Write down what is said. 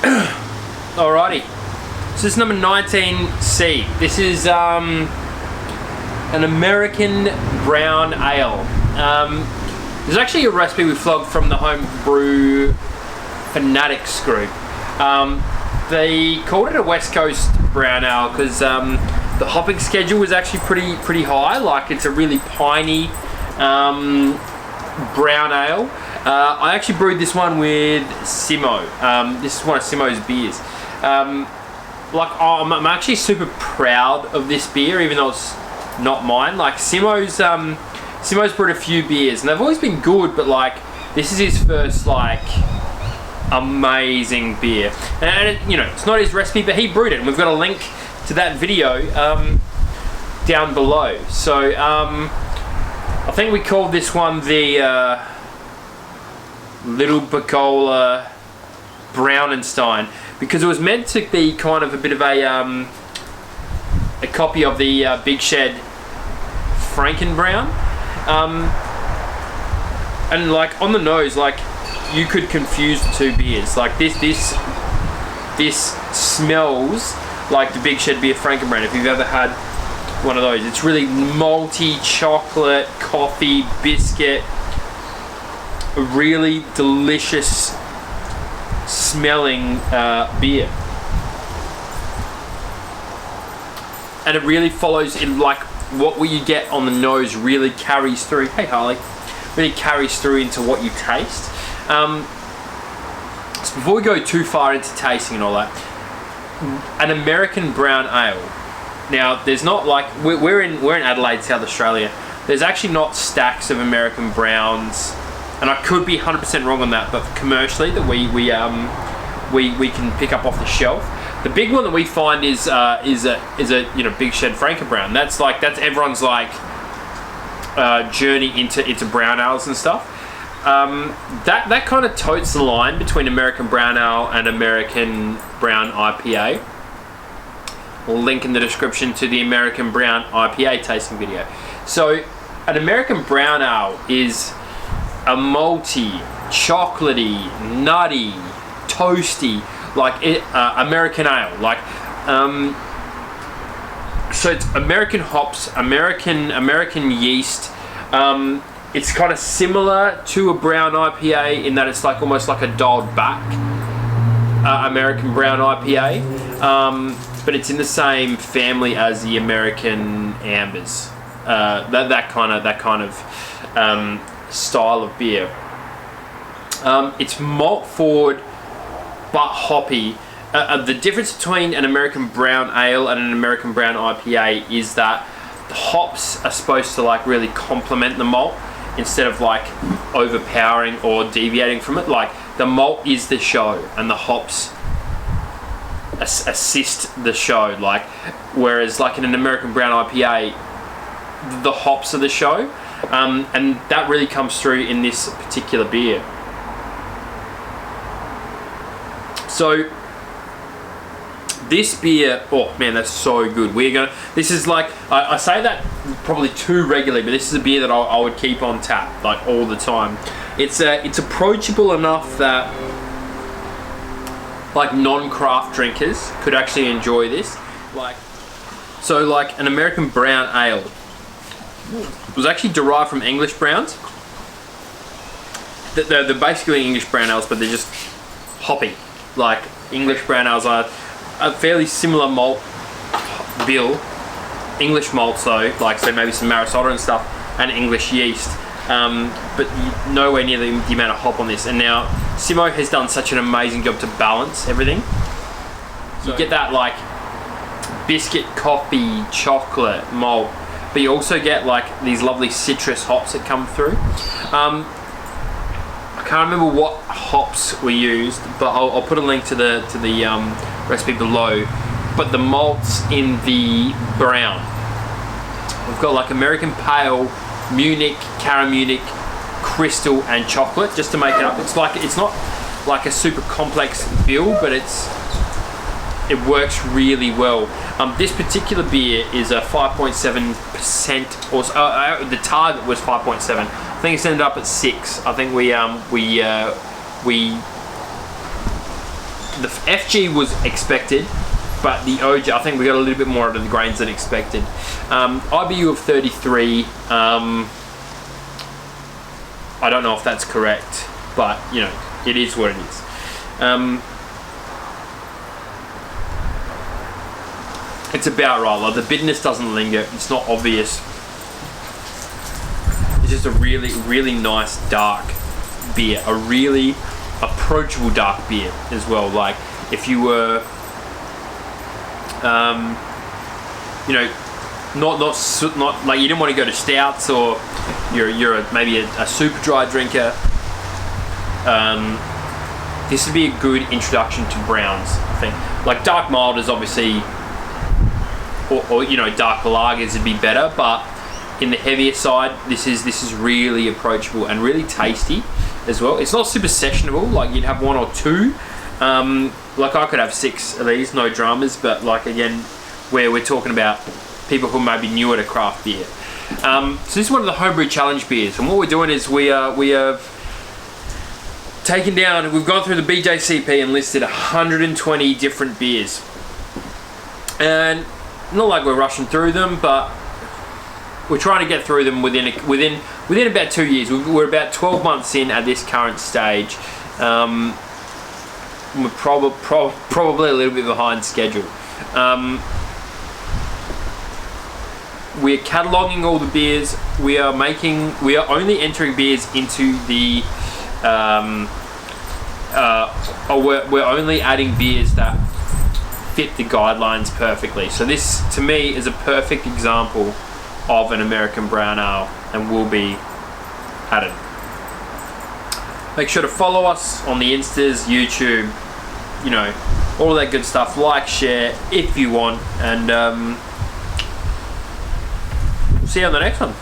Alrighty, so this is number 19C. This is an American brown ale. There's actually a recipe we flogged from the Homebrew Fanatics group. They called it a West Coast brown ale because the hopping schedule was actually pretty high. Like, it's a really piney brown ale. I actually brewed this one with Simo. This is one of Simo's beers. I'm actually super proud of this beer, even though it's not mine. Like, Simo's brewed a few beers, and they've always been good, but like, this is his first like amazing beer. And it, you know, it's not his recipe, but he brewed it, and we've got a link to that video down below. So I think we called this one the Little Bacola Brownenstein, because it was meant to be kind of a bit of a copy of the Big Shed Frankenbrown, and like on the nose, like you could confuse the two beers. Like this smells like the Big Shed beer Frankenbrown. If you've ever had one of those, it's really malty, chocolate, coffee, biscuit. A really delicious smelling beer, and it really follows in, like, what you get on the nose really carries through. Hey Harley, really carries through into what you taste. So before we go too far into tasting and all that, an American brown ale. Now, there's not like we're in Adelaide, South Australia. There's actually not stacks of American browns. And I could be 100% wrong on that, but commercially that we can pick up off the shelf. The big one that we find is a you know, Big Shed Frankenbrown. That's everyone's like journey into brown ales and stuff. That kind of totes the line between American brown ale and American brown IPA. We'll link in the description to the American brown IPA tasting video. So an American brown ale is a malty, chocolatey, nutty, toasty, like American ale. Like, so it's American hops, American yeast. It's kind of similar to a brown IPA in that it's like almost like a dialed back American brown IPA, but it's in the same family as the American ambers. That kind of style of beer. It's malt forward but hoppy. The difference between an American brown ale and an American brown IPA is that the hops are supposed to like really complement the malt instead of like overpowering or deviating from it. Like, the malt is the show and the hops assist the show. Like, whereas like in an American brown IPA, the hops are the show. And that really comes through in this particular beer. So this beer, oh man, that's so good. This is like, I say that probably too regularly, but this is a beer that I would keep on tap like all the time. It's approachable enough that like non-craft drinkers could actually enjoy this. So like an American brown ale was actually derived from English browns. They're basically English brown ales, but they're just hoppy. Like, English brown ales are a fairly similar malt bill. English malts though, like say maybe some Marisota and stuff, and English yeast, but nowhere near the amount of hop on this. And now Simo has done such an amazing job to balance everything. So you get that like biscuit, coffee, chocolate, malt, but you also get like these lovely citrus hops that come through. I can't remember what hops we used, but I'll put a link to the recipe below. But the malts in the brown, we've got like American Pale, Munich, Cara Munich, Crystal, and chocolate, just to make it up. It's not like a super complex bill, but it works really well. This particular beer is a 5.7%, or the target was 5.7. I think it's ended up at 6. I think we the FG was expected, but the OG, I think we got a little bit more out of the grains than expected. IBU of 33. I don't know if that's correct, but you know, it is what it is. It's about right. Like, the bitterness doesn't linger. It's not obvious. It's just a really, really nice dark beer. A really approachable dark beer as well. Like, if you were, you know, not like you didn't want to go to stouts, or you're maybe a super dry drinker. This would be a good introduction to browns, I think. Like, dark mild is obviously, or you know, dark lagers would be better, but in the heavier side, this is really approachable and really tasty as well. It's not super sessionable, like you'd have 1 or 2. Like, I could have 6 of these, no dramas, but like, again, where we're talking about people who may be newer to craft beer. So this is one of the Homebrew Challenge beers, and what we're doing is we have taken down, we've gone through the BJCP and listed 120 different beers. And not like we're rushing through them, but we're trying to get through them within about 2 years. We're about 12 months in at this current stage. We're probably a little bit behind schedule. We're cataloging all the beers. We are only entering beers into the we're only adding beers that fit the guidelines perfectly. So this, to me, is a perfect example of an American brown ale, and will be added. Make sure to follow us on the Instas, YouTube, you know, all that good stuff. Like, share if you want, and we'll see you on the next one.